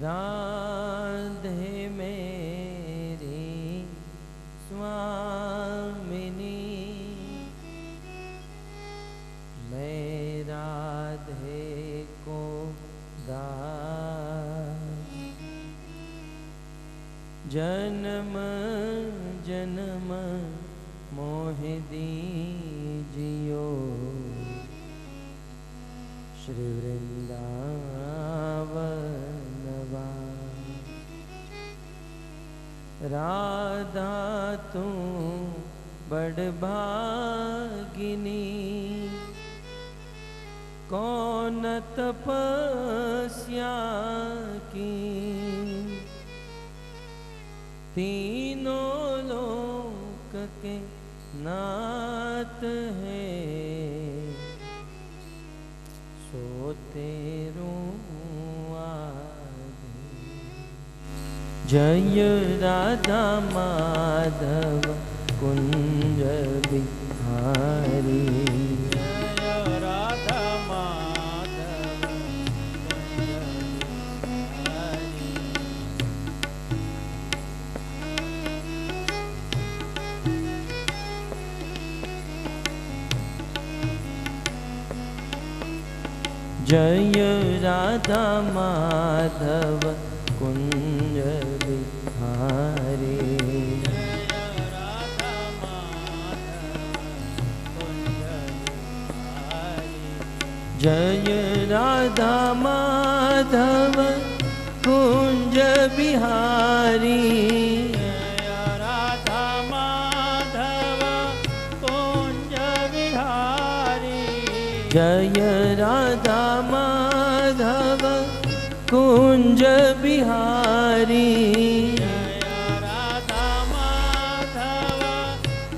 राधे मेरी स्वामिनी, मैं राधे को जन्म जन्म मोह दीजियो, श्री वृंदावन राधा तू बड़ भागिनी, कौन तपस्या की, तीनों लोक के नाथ है, सो तेरू जय राधा माधव कुंज बिहारी, जय राधा माधव कुंज बिहारी। जय राधा माधव कुंज बिहारी, जय राधा माधव कुंज बिहारी। जय राधा माधव कुंज बिहारी, जय राधा माधव कुंज बिहारी। जय राधा माधव कुंज बिहारी, जय राधा माधव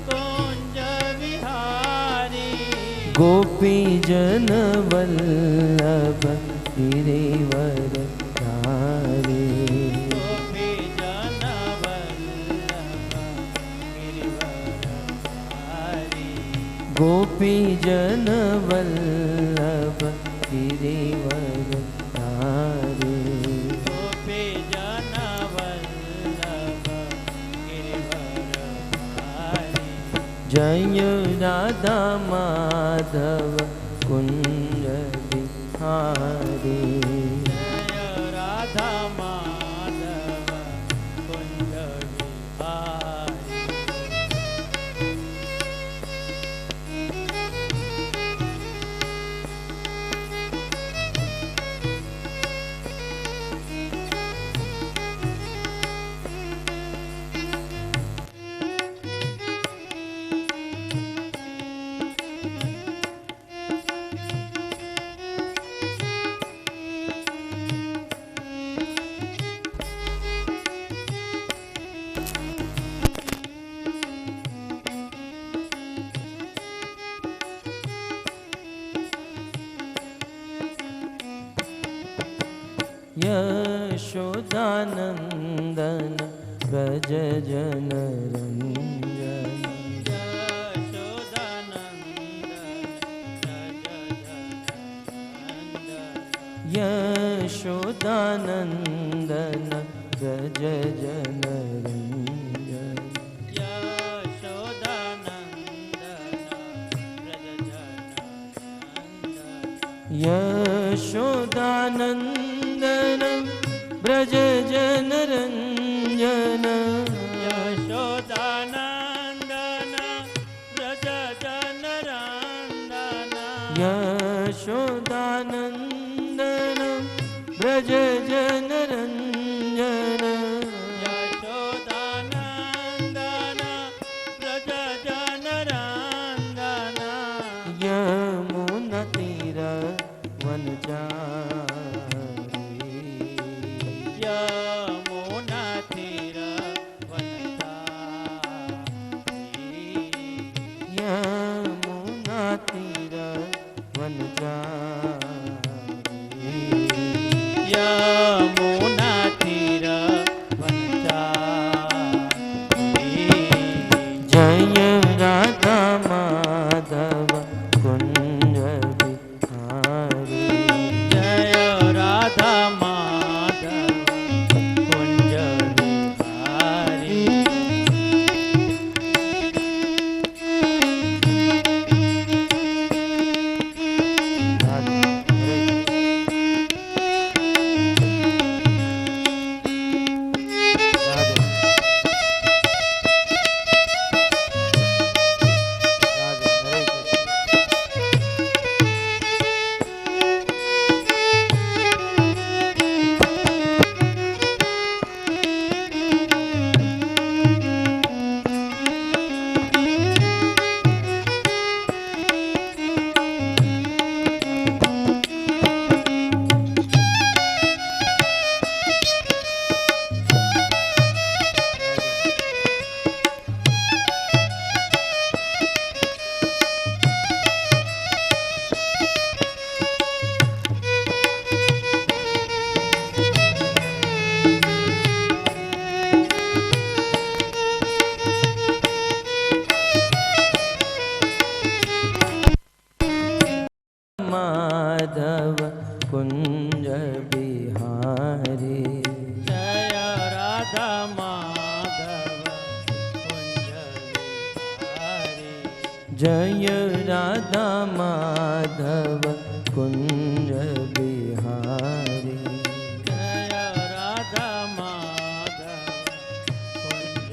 कुंज बिहारी। गोपी जन वल्लभ गिरिवर धारी, गोपी जन वल्लभ गिरिवरधारी। गोपी जन वल्लभ गिरिवर धारी, गोपी जन वल्लभ गिरिवरधारी। जय राधा माधव कुंज बिहारी, जय राधा माधव कुंज बिहारी। यशोदानंदन व्रज जन रंजन, यशोदानंदन व्रज जन रंजन, यशोदानंदन व्रज जन रंजन, यशोदानंदन व्रज जन रंजन। यशोदानंदन व्रज जन रंजन, यशोदानंदन व्रज जन रंजन। यमुना तीर वनचारी, यमुना तीर वनचारी। यमुना तीर वनचारी, यमुना तीर वनचारी। जय राधा माधव कुंज बिहारी, जय राधा माधव जय राधा माधव कुंज बिहारी। जय राधा माधव कुंज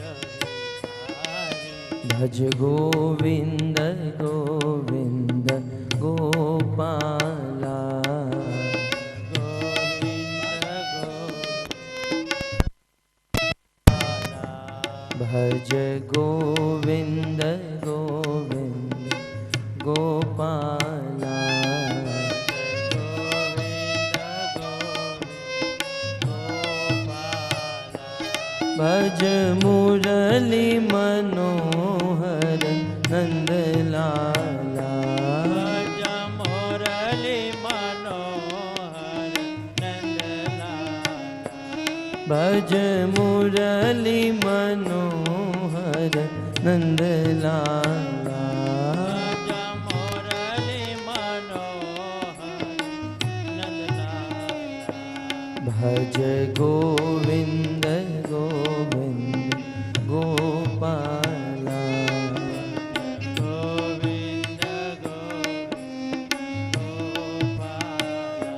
बिहारी। भज गोविंद गोविंद गोपाला। गोविंद गोपाला। भज गोविंद गोविंद गोपाला। भज मुरली मनोहर नंदलाला। भज मुरली मनोहर नंदलाला। भज मुरली मनोहर नंदलाला। भज मुरली मनोहर नंदलाला। भज गोविंद गोविंद गोपाला। गोविंद गोपाला।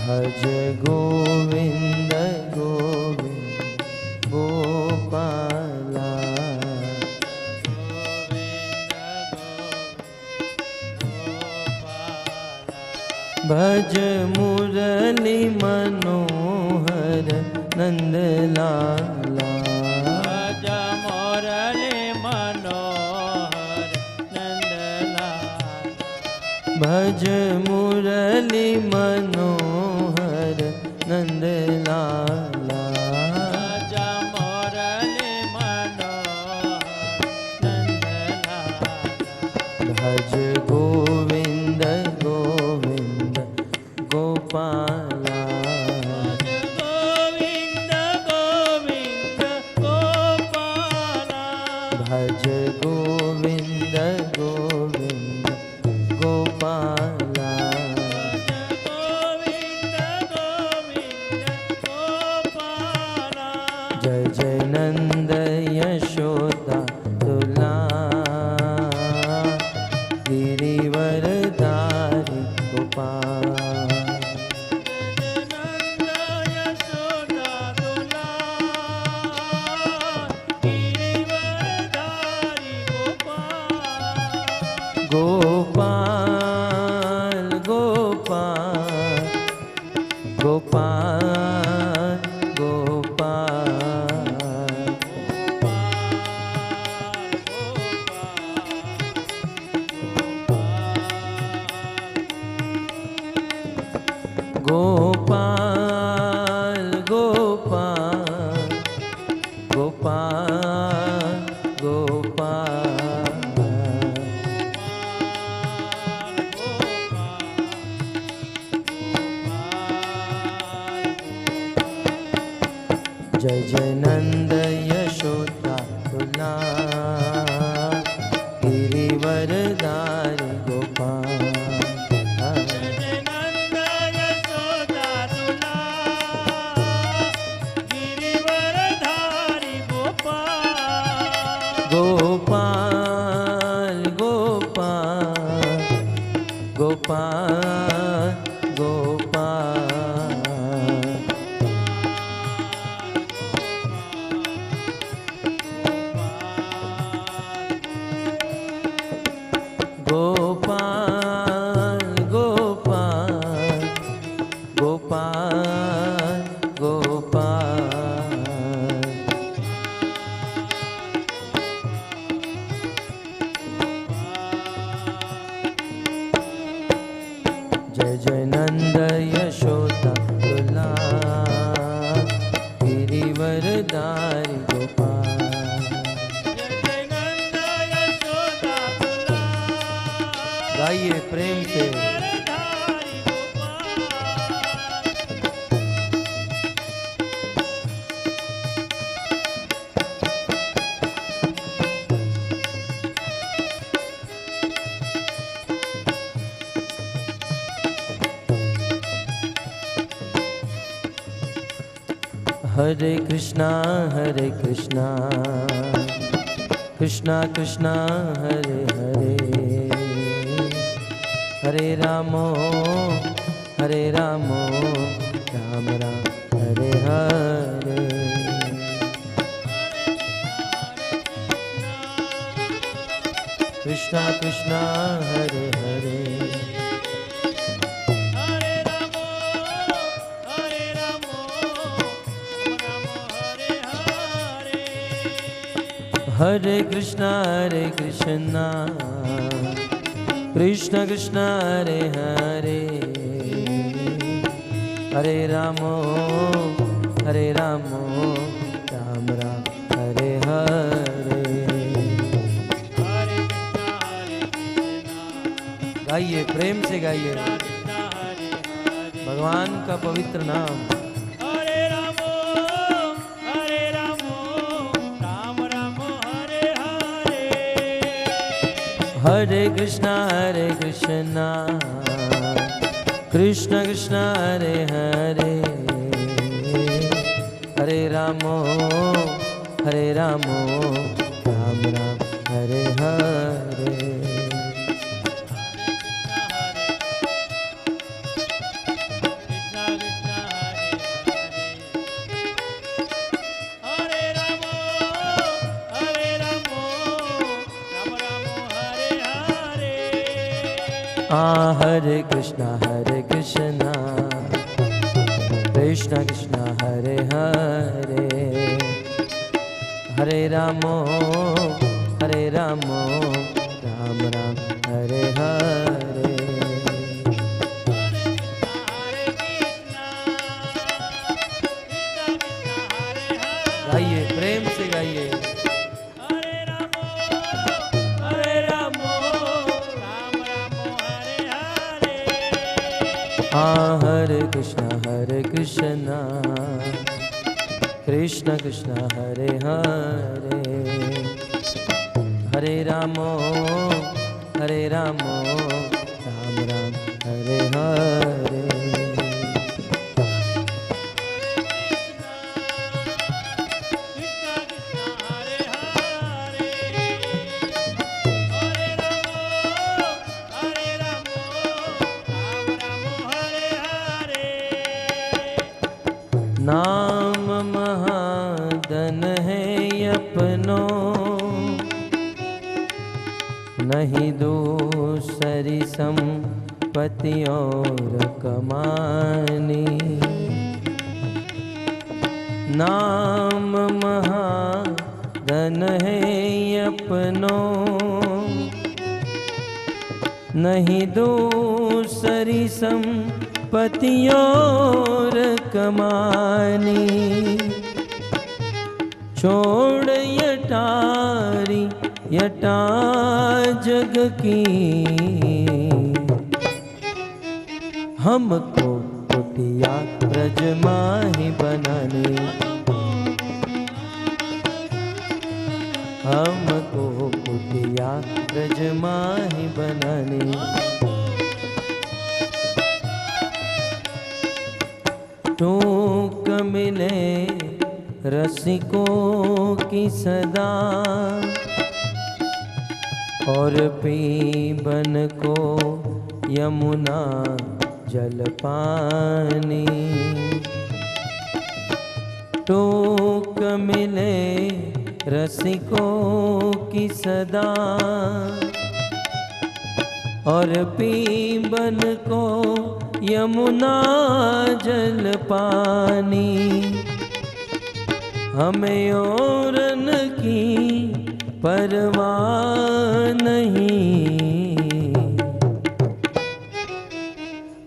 भज गोविंद गोविंद गोपाला। भज मुरली मनोहर नंदलाला। भज मुरली मनोहर नंदलाला। भज मुरली मनोहर नंदलाला। भज मुरली मनोहर नंदलाला। भज गोविंद गोविंद गोपाला। गोविंद गोविंद गोपाला। भज गोविंद गोविंद गोपाला। गोविंद गोविंद गोपाला। जय जय नंद यशोदा तुला। गिरिवरधारी गोपाल। नंद यशोदा दुला। गिरिवरधारी गोपाल। गोपाल गोपाल गोपाल गोपाल। गोपाल गोपाल गोपाल जय जय नंद यशोदा तुला। गिरिवरधारी गोपाल। नंद यशोदा दुला। गिरिवरधारी गोपाल। गोपाल गोपाल गोपाल गोपाल गोपाल गोपाल गोपाल गोपाल जय जय नंद यशोदा तुला। गिरिवरधारी गोपाल। जय नंद यशोदा दुला। गाइए प्रेम से। गिरिवरधारी हरे कृष्णा कृष्णा कृष्णा हरे हरे हरे रामो राम राम हरे हरे। कृष्णा कृष्णा हरे हरे। हरे रामो राम राम हरे हरे। हरे कृष्णा कृष्ण कृष्ण हरे हरे। हरे रामो राम राम हरे हरे। गाइए, प्रेम से गाइए भगवान का पवित्र नाम। हरे रामो राम राम हरे हरे। हरे कृष्णा कृष्ण कृष्ण हरे हरे। हरे रामो राम राम हरे हरे। हरे कृष्णा कृष्ण कृष्ण हरे हरे। हरे रामो राम राम हरे हरे। गाइए, प्रेम से गाइए। हरे रामो राम हरे हरे। हरे कृष्णा कृष्ण कृष्ण हरे हरे। हरे रामो राम राम हरे हरे। नाम महाधन है अपनो, नहीं दूसरी संपत्ति और कमानी। नाम महाधन है अपनो, नहीं दूसरी संपत्ति और कमानी। छोड़ यटा जग की, हमको कुटिया ब्रज माही बनानी। हमको कुटिया ब्रज माही बनानी। टूक मिले रसिकों की सदा, और पीबन को यमुना जल पानी। टूक मिले रसिकों की सदा, और पीबन को यमुना जल पानी। हमें औरन की परवाह नहीं,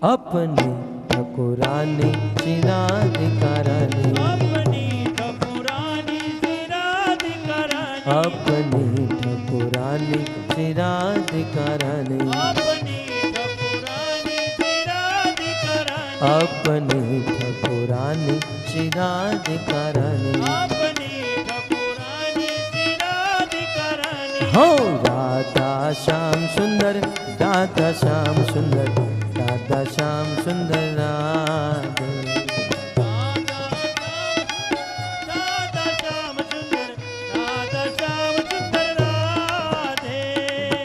अपनी ठकुरानी चिराधिकारानी। अपनी ठकुरानी चिराधिकारानी। अपनी ठकुरानी चिराधिकारानी। अपनी ठकुरानी चिराधिकारानी। अपनी ठकुरानी चिराधिकारानी। अपनी ठकुरानी चिराधिकारानी। हो राधा श्याम सुंदर, राधा श्याम सुंदर, राधा श्याम सुंदर राधे। राधा श्याम सुंदर, राधा श्याम सुंदर राधे।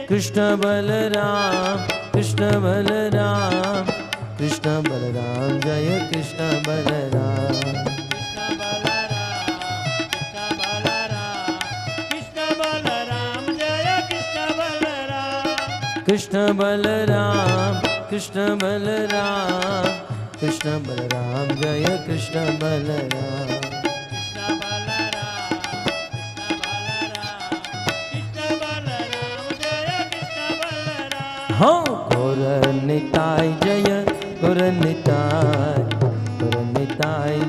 कृष्ण बलराम कृष्ण बलराम कृष्ण बलराम जय कृष्ण बलराम कृष्ण बलराम कृष्ण बलराम कृष्ण बलराम जय कृष्ण बलराम कृष्ण बलराम कृष्ण बलराम जय कृष्ण बलराम कृष्ण बलराम कृष्ण बलराम जय कृष्ण बलराम हाँ गौर निताय जय गौर निताय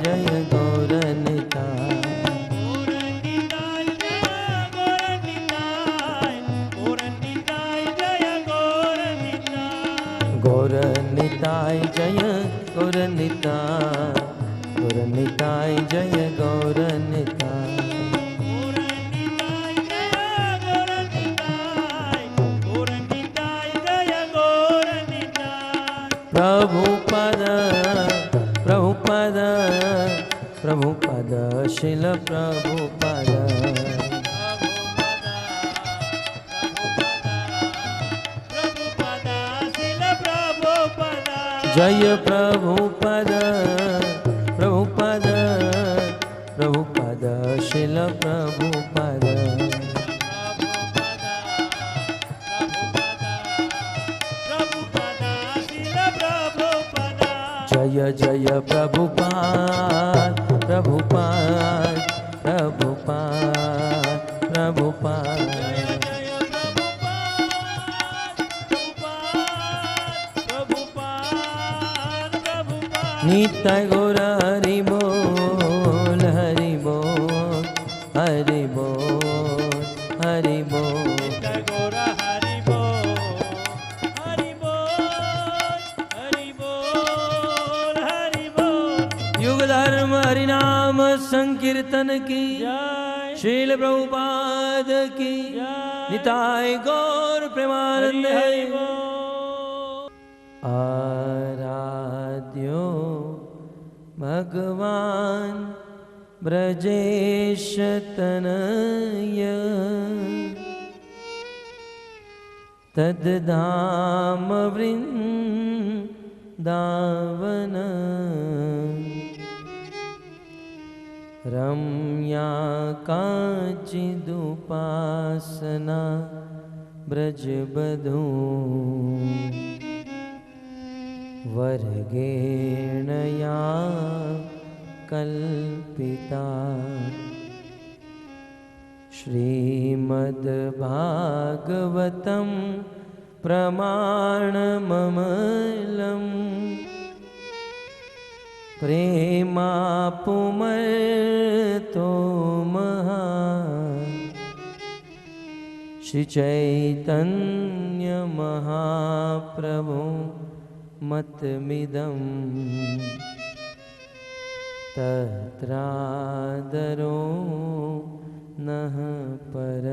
जय गौर निताय गौर निताय जय गौर निताय जय गौर निताय प्रभुपद प्रभुपद प्रभुपद शिल प्रभुपद जय प्रभुपद प्रभुपद प्रभुपद शिल प्रभुपद जय जय प्रभुपाद प्रभुपाद प्रभुपाद प्रभुपाद नित्य गौर हरि बोल हरि बोल हरि बोल हरि बोल युग धर्म हरिनाम संकीर्तन की जय शील प्रभुपाद की निताय गौर प्रेमानंद आराध्यो भगवान ब्रजेश तनय तद्धाम वृंदावन रम्या काचिदुपासना ब्रजबधू वर्गेण या कल्पिता श्रीमद्भागवतं प्रमाणममलम् प्रेमापुमर्तो महा श्रीचैतन्य महाप्रभु मतमिदं तत्रादरो नः पर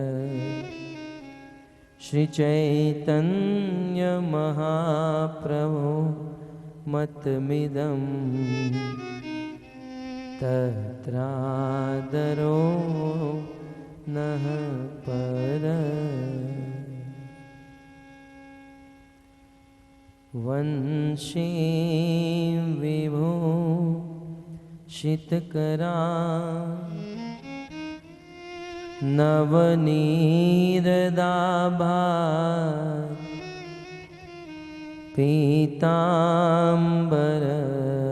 श्रीचैतन्य महाप्रभु मतमिदं तत्रादरो नः पर वंशी विभो शितकरा नवनीरदाभा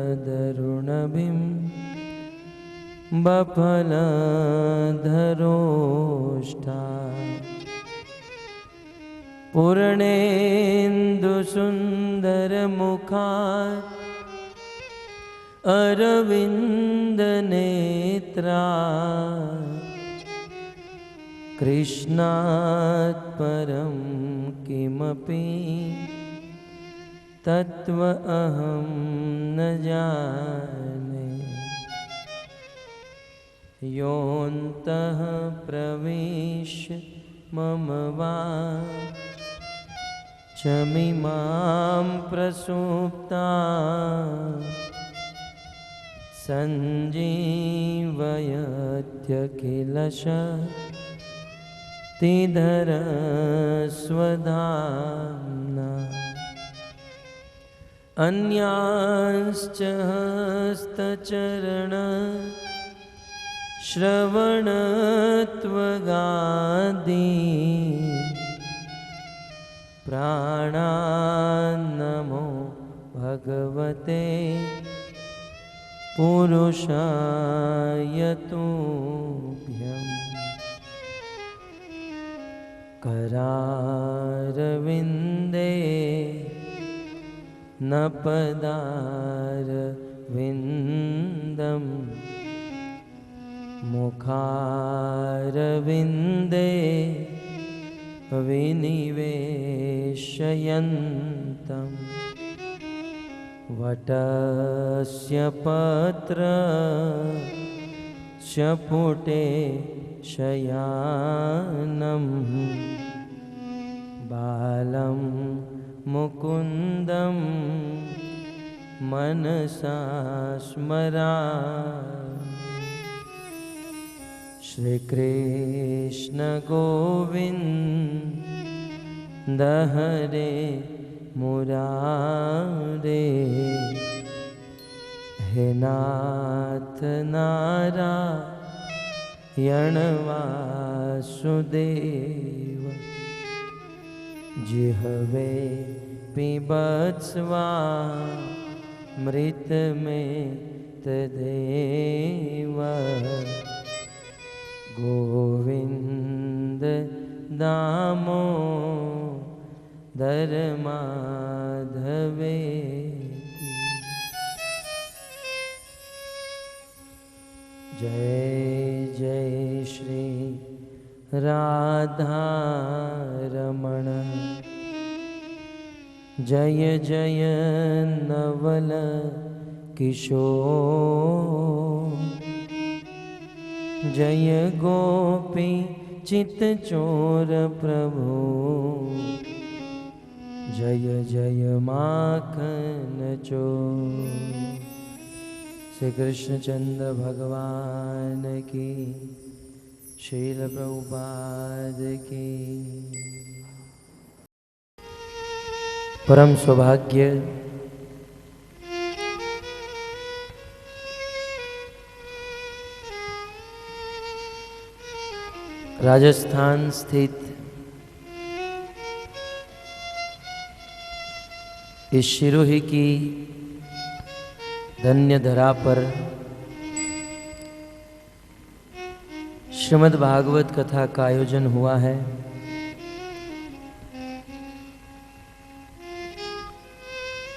पीताम्बरदरुणबिं बफलधरोष्ठा पूर्णेन्दुसुन्दरमुखा अरविन्दनेत्रा कृष्णात् परं किमपि तत्व अहं न जाने योऽन्तः प्रविश्य मम वाचमिमां प्रसुप्ता सञ्जीवयत्यखिलशक्तिधरस्वधाम्ना अन्यांश्च हस्तचरण श्रवणत्वगादि प्राणान्नमो भगवते पुरुषाय तुभ्यम्। करारविन्दे न पदारविन्दम् मुखारविन्दे विनिवेशयन्तम्। वटस्य पत्रस्य पुटे शयानं बालं मुकुन्दं मनसा स्मरामि। श्रीकृष्ण गोविन्द हरे मुरारे, हे नाथ नारायण वासुदेव। जिह्वे पिबत्स्वामृत में तदेव। गोविंद दामोदर माधवेति। जय जय श्री राधारमण, जय जय नवल किशोर। जय गोपी चित चोर प्रभु, जय जय माखन चोर। श्री कृष्णचंद्र भगवान की, श्रील प्रभुपाद की। परम सौभाग्य राजस्थान स्थित इस सिरोही की धन्य धरा पर श्रीमद् भागवत कथा का आयोजन हुआ है।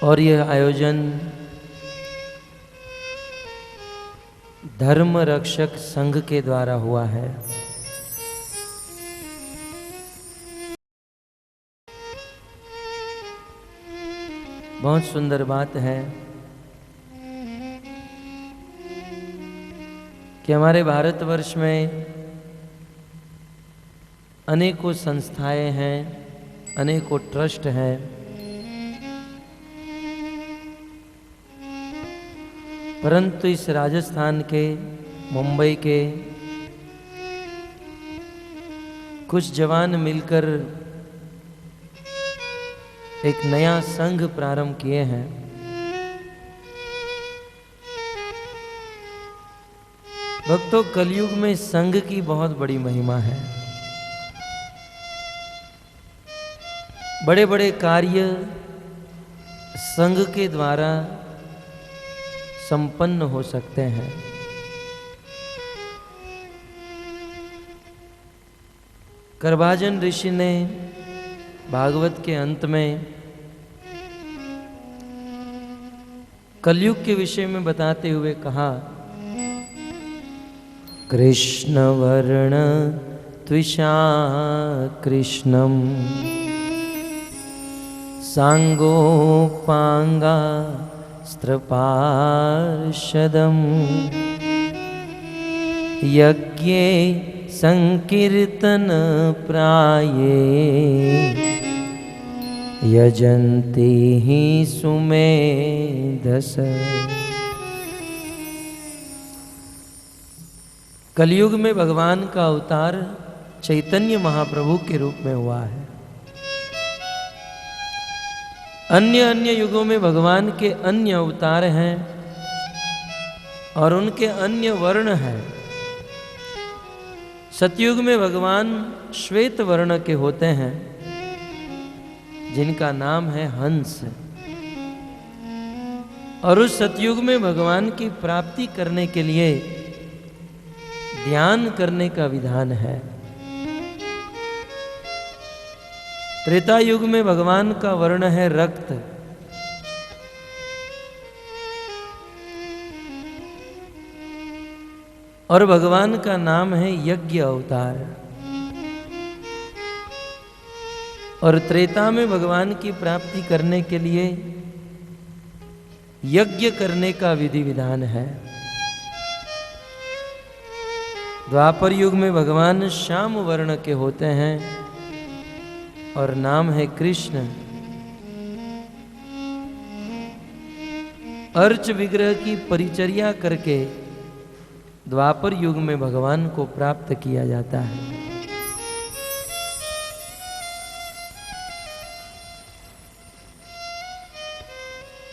और यह आयोजन धर्म रक्षक संघ के द्वारा हुआ है। बहुत सुंदर बात है कि हमारे भारतवर्ष में अनेकों संस्थाएं हैं, अनेकों ट्रस्ट हैं, परंतु इस राजस्थान के, मुंबई के कुछ जवान मिलकर एक नया संघ प्रारंभ किए हैं। भक्तों, कलयुग में संघ की बहुत बड़ी महिमा है। बड़े बड़े कार्य संघ के द्वारा संपन्न हो सकते हैं। करभाजन ऋषि ने भागवत के अंत में कलयुग के विषय में बताते हुए कहा, कृष्ण वर्ण त्विषा कृष्णम सांगोपांगा स्त्रपार्षदम यज्ञे संकीर्तन प्राये यजन्ति ही सुमेधस। कलयुग में भगवान का अवतार चैतन्य महाप्रभु के रूप में हुआ है। अन्य अन्य युगों में भगवान के अन्य अवतार हैं और उनके अन्य वर्ण हैं। सतयुग में भगवान श्वेत वर्ण के होते हैं जिनका नाम है हंस। और उस सतयुग में भगवान की प्राप्ति करने के लिए ध्यान करने का विधान है। त्रेता युग में भगवान का वर्ण है रक्त। और भगवान का नाम है यज्ञ अवतार। और त्रेता में भगवान की प्राप्ति करने के लिए यज्ञ करने का विधि विधान है। द्वापर युग में भगवान श्याम वर्ण के होते हैं और नाम है कृष्ण। अर्च विग्रह की परिचर्या करके द्वापर युग में भगवान को प्राप्त किया जाता है।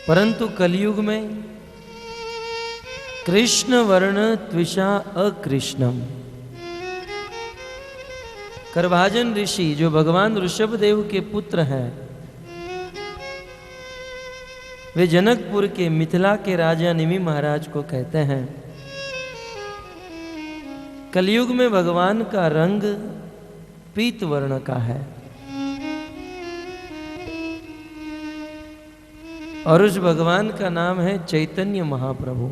परंतु कलयुग में कृष्ण वर्ण त्विषा अकृष्णम। करभाजन ऋषि जो भगवान ऋषभदेव के पुत्र हैं, वे जनकपुर के मिथिला के राजा निमि महाराज को कहते हैं, कलयुग में भगवान का रंग पीत वर्ण का है और उस भगवान का नाम है चैतन्य महाप्रभु।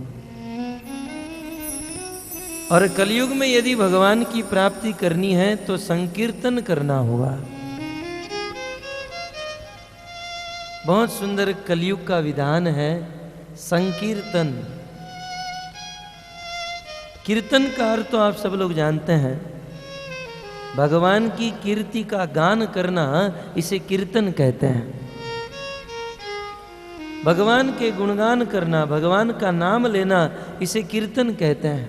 और कलयुग में यदि भगवान की प्राप्ति करनी है तो संकीर्तन करना होगा। बहुत सुंदर कलयुग का विधान है संकीर्तन। कीर्तन का अर्थ तो आप सब लोग जानते हैं, भगवान की कीर्ति का गान करना, इसे कीर्तन कहते हैं। भगवान के गुणगान करना, भगवान का नाम लेना, इसे कीर्तन कहते हैं।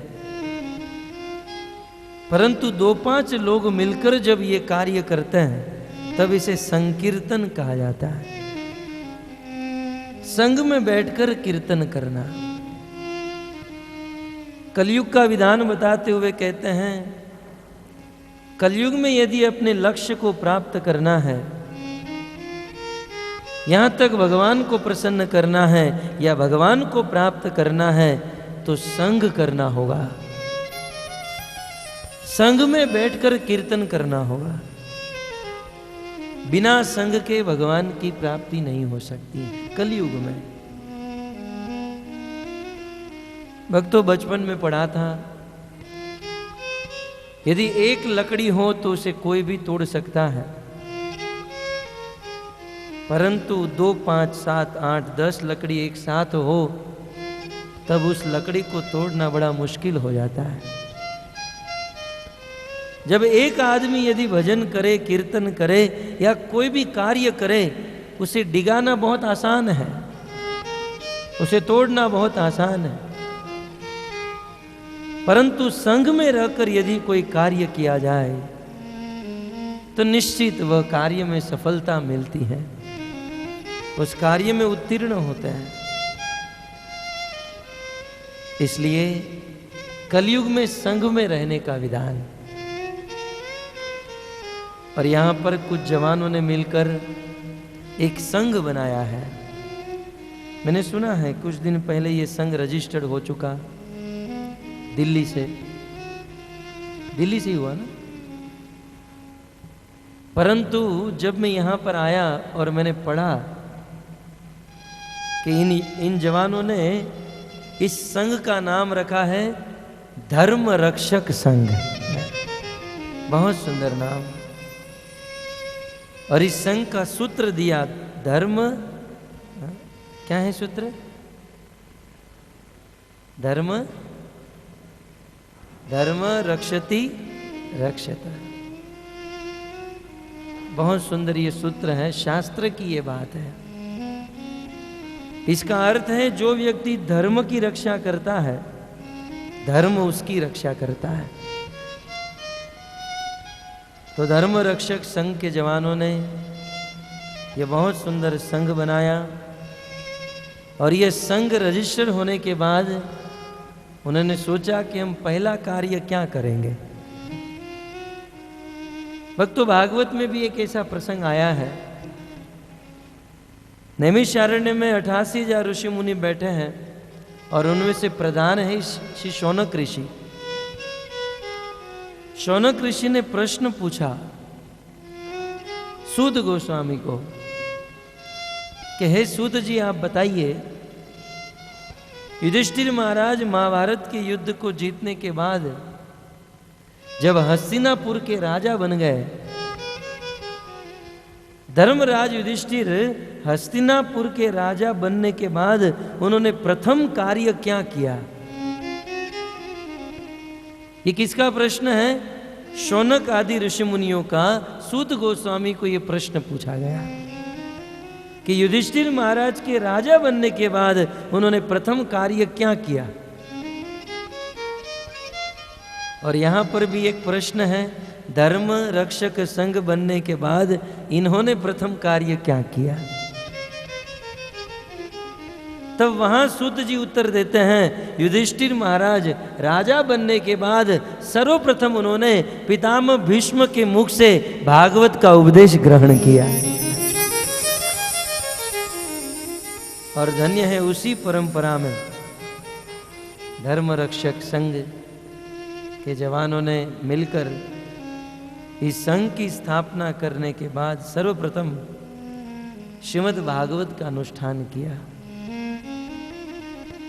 परंतु 2-5 लोग मिलकर जब ये कार्य करते हैं तब इसे संकीर्तन कहा जाता है। संग में बैठकर कीर्तन करना। कलयुग का विधान बताते हुए कहते हैं, कलयुग में यदि अपने लक्ष्य को प्राप्त करना है, यहां तक भगवान को प्रसन्न करना है या भगवान को प्राप्त करना है तो संग करना होगा। संग में बैठकर कीर्तन करना होगा। बिना संग के भगवान की प्राप्ति नहीं हो सकती कलयुग में। भक्तों, बचपन में पढ़ा था, यदि एक लकड़ी हो तो उसे कोई भी तोड़ सकता है, परंतु 2, 5, 7, 8, 10 लकड़ी एक साथ हो तब उस लकड़ी को तोड़ना बड़ा मुश्किल हो जाता है। जब एक आदमी यदि भजन करे, कीर्तन करे या कोई भी कार्य करे, उसे डिगाना बहुत आसान है, उसे तोड़ना बहुत आसान है। परंतु संग में रहकर यदि कोई कार्य किया जाए तो निश्चित वह कार्य में सफलता मिलती है, उस कार्य में उत्तीर्ण होते हैं। इसलिए कलयुग में संग में रहने का विधान। और यहां पर कुछ जवानों ने मिलकर एक संघ बनाया है। मैंने सुना है कुछ दिन पहले ये संघ रजिस्टर्ड हो चुका, दिल्ली से ही हुआ ना। परंतु जब मैं यहां पर आया और मैंने पढ़ा कि इन जवानों ने इस संघ का नाम रखा है धर्म रक्षक संघ। बहुत सुंदर नाम। और इस संघ का सूत्र दिया धर्म, क्या है सूत्र? धर्म रक्षति रक्षत। बहुत सुंदर ये सूत्र है, शास्त्र की ये बात है। इसका अर्थ है जो व्यक्ति धर्म की रक्षा करता है, धर्म उसकी रक्षा करता है। तो धर्म रक्षक संघ के जवानों ने ये बहुत सुंदर संघ बनाया। और ये संघ रजिस्टर होने के बाद उन्होंने सोचा कि हम पहला कार्य क्या करेंगे। भक्तों, भागवत में भी एक ऐसा प्रसंग आया है। नैमिषारण्य में 88,000 ऋषि मुनि बैठे हैं और उनमें से प्रधान है श्री शौनक ऋषि। शौनक ऋषि ने प्रश्न पूछा सूत गोस्वामी को कि हे सूत जी, आप बताइए, युधिष्ठिर महाराज महाभारत के युद्ध को जीतने के बाद जब हस्तिनापुर के राजा बन गए, धर्मराज युधिष्ठिर हस्तिनापुर के राजा बनने के बाद उन्होंने प्रथम कार्य क्या किया? ये किसका प्रश्न है? शौनक आदि ऋषि मुनियों का। सूत गोस्वामी को यह प्रश्न पूछा गया कि युधिष्ठिर महाराज के राजा बनने के बाद उन्होंने प्रथम कार्य क्या किया। और यहां पर भी एक प्रश्न है, धर्म रक्षक संघ बनने के बाद इन्होंने प्रथम कार्य क्या किया? तब वहां सूत जी उत्तर देते हैं, युधिष्ठिर महाराज राजा बनने के बाद सर्वप्रथम उन्होंने पितामह भीष्म के मुख से भागवत का उपदेश ग्रहण किया। और धन्य है उसी परंपरा में धर्म रक्षक संघ के जवानों ने मिलकर इस संघ की स्थापना करने के बाद सर्वप्रथम श्रीमद् भागवत का अनुष्ठान किया।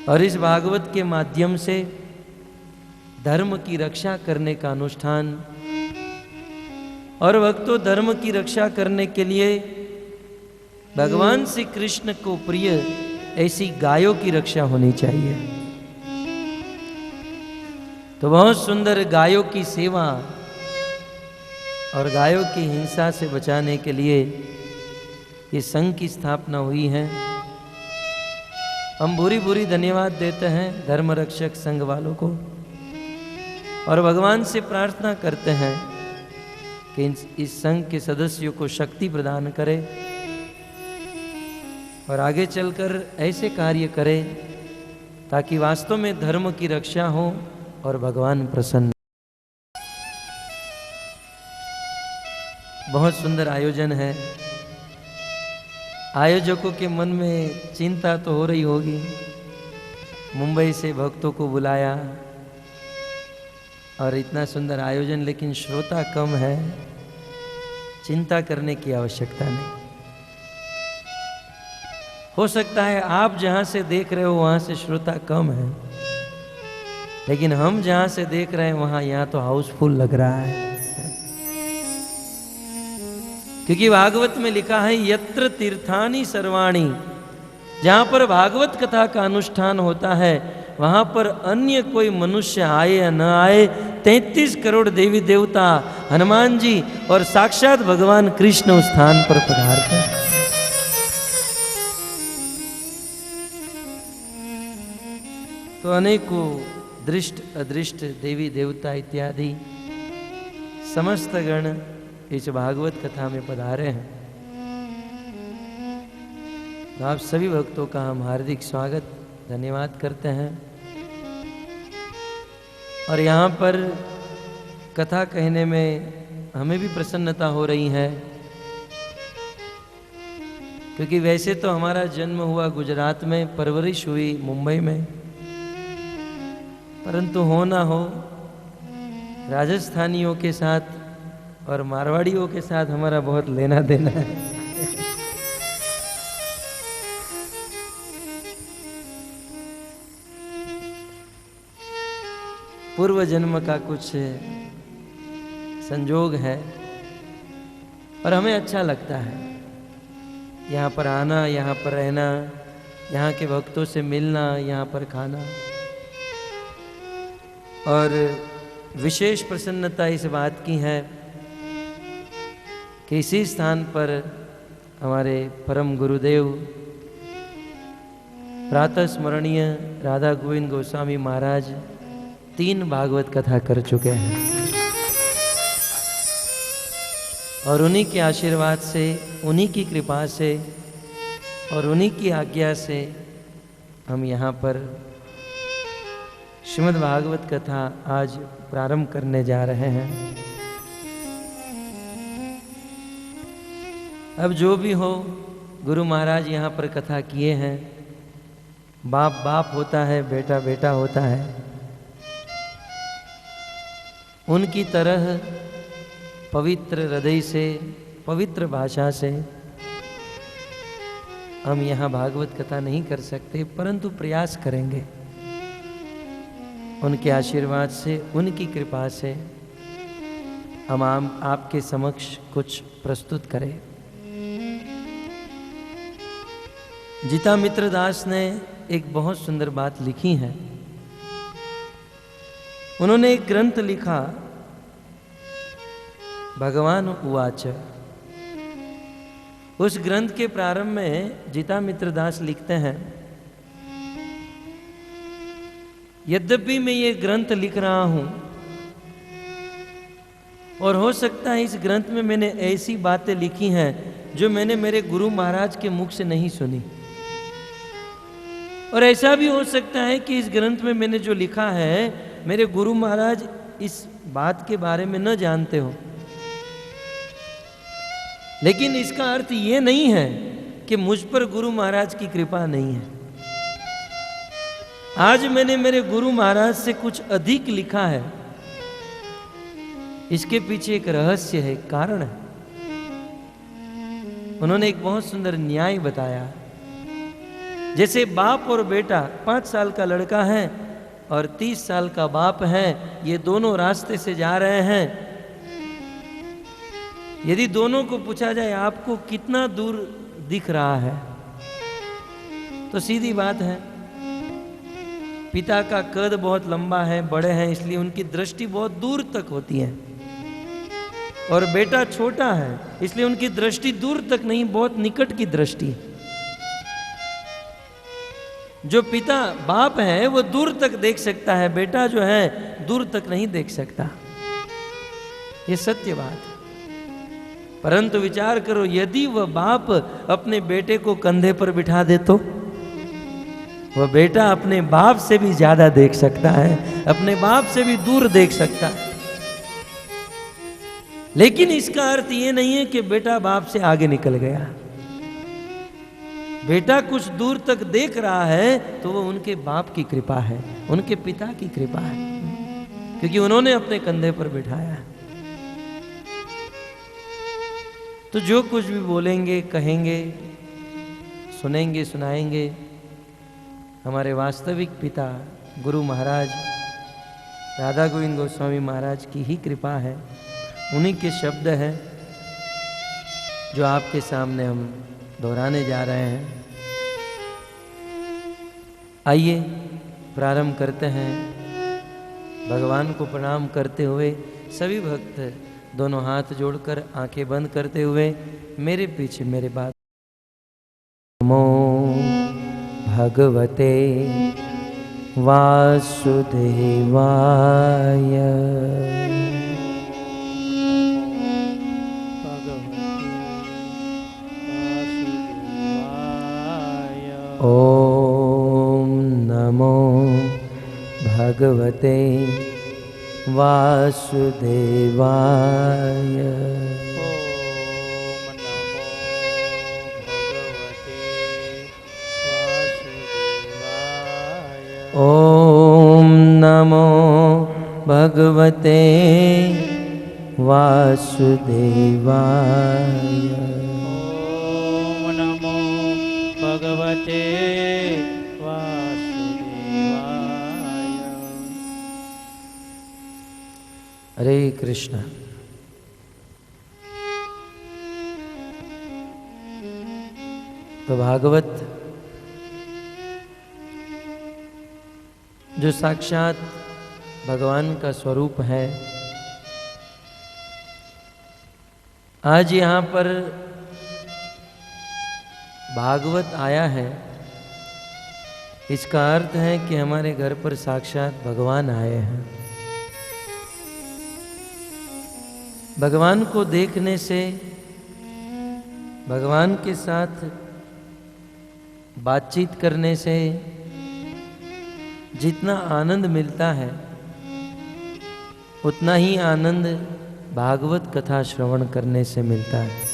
और इस भागवत के माध्यम से धर्म की रक्षा करने का अनुष्ठान। और भक्तों, धर्म की रक्षा करने के लिए भगवान श्री कृष्ण को प्रिय ऐसी गायों की रक्षा होनी चाहिए। तो बहुत सुंदर गायों की सेवा और गायों की हिंसा से बचाने के लिए ये संघ की स्थापना हुई है। हम भूरी भूरी धन्यवाद देते हैं धर्म रक्षक संघ वालों को और भगवान से प्रार्थना करते हैं कि इस संघ के सदस्यों को शक्ति प्रदान करे और आगे चलकर ऐसे कार्य करे ताकि वास्तव में धर्म की रक्षा हो और भगवान प्रसन्न। बहुत सुंदर आयोजन है। आयोजकों के मन में चिंता तो हो रही होगी, मुंबई से भक्तों को बुलाया और इतना सुंदर आयोजन, लेकिन श्रोता कम है। चिंता करने की आवश्यकता नहीं। हो सकता है आप जहां से देख रहे हो वहां से श्रोता कम है, लेकिन हम जहां से देख रहे हैं वहां यहाँ तो हाउसफुल लग रहा है। क्योंकि भागवत में लिखा है यत्र तीर्थानि सर्वाणि, जहां पर भागवत कथा का अनुष्ठान होता है वहां पर अन्य कोई मनुष्य आए या न आए, 33 करोड़ देवी देवता, हनुमान जी और साक्षात भगवान कृष्ण उस स्थान पर पधारते हैं। तो अनेकों दृष्ट अदृष्ट देवी देवता इत्यादि समस्त गण इस भागवत कथा में पधारे हैं। तो आप सभी भक्तों का हम हार्दिक स्वागत धन्यवाद करते हैं। और यहाँ पर कथा कहने में हमें भी प्रसन्नता हो रही है, क्योंकि वैसे तो हमारा जन्म हुआ गुजरात में, परवरिश हुई मुंबई में, परंतु हो ना हो राजस्थानियों के साथ और मारवाड़ियों के साथ हमारा बहुत लेना देना है। पूर्व जन्म का कुछ संजोग है और हमें अच्छा लगता है यहाँ पर आना, यहाँ पर रहना, यहाँ के भक्तों से मिलना, यहाँ पर खाना। और विशेष प्रसन्नता इस बात की है कि इसी स्थान पर हमारे परम गुरुदेव प्रातः स्मरणीय राधा गोविंद गोस्वामी महाराज 3 भागवत कथा कर चुके हैं। और उन्हीं के आशीर्वाद से, उन्हीं की कृपा से और उन्हीं की आज्ञा से हम यहाँ पर श्रीमद् भागवत कथा आज प्रारंभ करने जा रहे हैं। अब जो भी हो, गुरु महाराज यहाँ पर कथा किए हैं। बाप बाप होता है, बेटा बेटा होता है। उनकी तरह पवित्र हृदय से, पवित्र भाषा से हम यहाँ भागवत कथा नहीं कर सकते, परंतु प्रयास करेंगे उनके आशीर्वाद से, उनकी कृपा से हम आपके समक्ष कुछ प्रस्तुत करें। जीता मित्र दास ने एक बहुत सुंदर बात लिखी है। उन्होंने एक ग्रंथ लिखा, भगवान उवाच। उस ग्रंथ के प्रारंभ में जीता मित्र दास लिखते हैं, यद्यपि मैं ये ग्रंथ लिख रहा हूं और हो सकता है इस ग्रंथ में मैंने ऐसी बातें लिखी हैं जो मैंने मेरे गुरु महाराज के मुख से नहीं सुनी, और ऐसा भी हो सकता है कि इस ग्रंथ में मैंने जो लिखा है मेरे गुरु महाराज इस बात के बारे में न जानते हो। लेकिन इसका अर्थ ये नहीं है कि मुझ पर गुरु महाराज की कृपा नहीं है। आज मैंने मेरे गुरु महाराज से कुछ अधिक लिखा है। इसके पीछे एक रहस्य है, कारण है। उन्होंने एक बहुत सुंदर न्याय बताया। जैसे बाप और बेटा, 5 साल का लड़का है और 30 साल का बाप है, ये दोनों रास्ते से जा रहे हैं। यदि दोनों को पूछा जाए आपको कितना दूर दिख रहा है, तो सीधी बात है, पिता का कद बहुत लंबा है, बड़े हैं, इसलिए उनकी दृष्टि बहुत दूर तक होती है, और बेटा छोटा है इसलिए उनकी दृष्टि दूर तक नहीं, बहुत निकट की दृष्टि है। जो पिता बाप है वो दूर तक देख सकता है, बेटा जो है दूर तक नहीं देख सकता। ये सत्य बात है। परंतु विचार करो, यदि वह बाप अपने बेटे को कंधे पर बिठा दे तो वह बेटा अपने बाप से भी ज्यादा देख सकता है, अपने बाप से भी दूर देख सकता है। लेकिन इसका अर्थ ये नहीं है कि बेटा बाप से आगे निकल गया। बेटा कुछ दूर तक देख रहा है तो वो उनके बाप की कृपा है, उनके पिता की कृपा है, क्योंकि उन्होंने अपने कंधे पर बिठाया। तो जो कुछ भी बोलेंगे, कहेंगे, सुनेंगे, सुनाएंगे, हमारे वास्तविक पिता गुरु महाराज राधा गोविंद गोस्वामी महाराज की ही कृपा है। उन्हीं के शब्द हैं जो आपके सामने हम दोहराने जा रहे हैं। आइए प्रारंभ करते हैं। भगवान को प्रणाम करते हुए सभी भक्त दोनों हाथ जोड़कर आंखें बंद करते हुए मेरे पीछे मेरे बात। नमो भगवते वासुदेवाय। ओम नमो भगवते वासुदेवाय। ओम नमो भगवते वासुदेवाय। ओम नमो भगवते वासुदेवाय। हरे कृष्ण। तो भागवत जो साक्षात भगवान का स्वरूप है, आज यहाँ पर भागवत आया है, इसका अर्थ है कि हमारे घर पर साक्षात भगवान आए हैं। भगवान को देखने से, भगवान के साथ बातचीत करने से जितना आनंद मिलता है, उतना ही आनंद भागवत कथा श्रवण करने से मिलता है।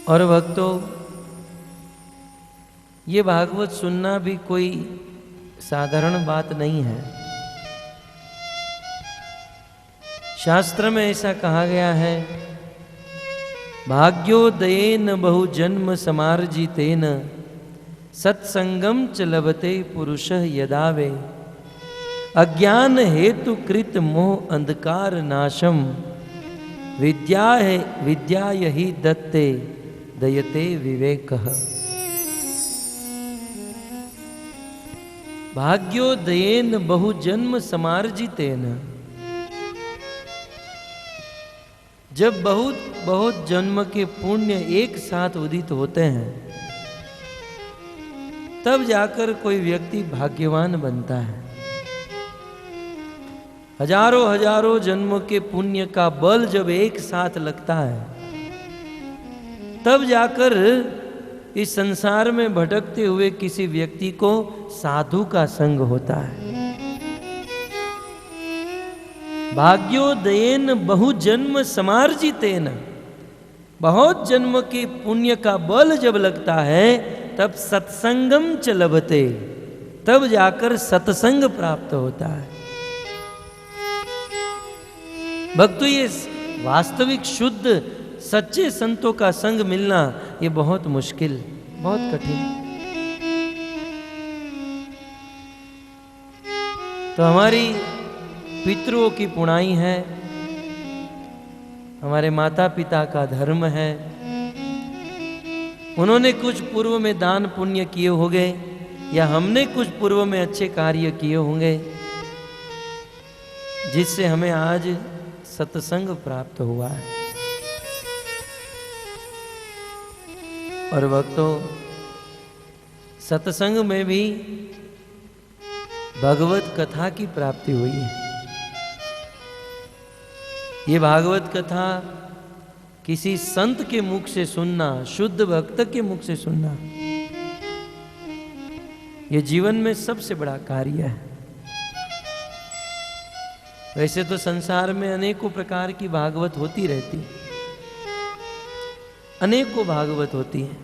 और भक्तों, ये भागवत सुनना भी कोई साधारण बात नहीं है। शास्त्र में ऐसा कहा गया है, भाग्योदयेन बहुजन्म समार्जितेन सत्संगम च लभते पुरुषः यदावे अज्ञान हेतु कृत मोह अंधकार नाशम विद्या यही दत्ते दयते विवेकः। भाग्योदयेन बहुजन्म समार्जितेन, जब बहुत बहुत जन्म के पुण्य एक साथ उदित होते हैं, तब जाकर कोई व्यक्ति भाग्यवान बनता है। हजारों हजारों जन्मों के पुण्य का बल जब एक साथ लगता है, तब जाकर इस संसार में भटकते हुए किसी व्यक्ति को साधु का संग होता है। भाग्योदयेन बहुजन्म समार्जितेन, बहुत जन्म के पुण्य का बल जब लगता है, तब सत्संगम च लभते, तब जाकर सत्संग प्राप्त होता है। भक्तों, ये वास्तविक शुद्ध सच्चे संतों का संग मिलना ये बहुत मुश्किल, बहुत कठिन। तो हमारी पितरों की पुणाई है, हमारे माता पिता का धर्म है, उन्होंने कुछ पूर्व में दान पुण्य किए होंगे, या हमने कुछ पूर्व में अच्छे कार्य किए होंगे, जिससे हमें आज सत्संग प्राप्त हुआ है। और भक्तों, सत्संग में भी भगवत कथा की प्राप्ति हुई है। ये भागवत कथा किसी संत के मुख से सुनना, शुद्ध भक्त के मुख से सुनना, ये जीवन में सबसे बड़ा कार्य है। वैसे तो संसार में अनेकों प्रकार की भागवत होती रहती, अनेकों भागवत होती है,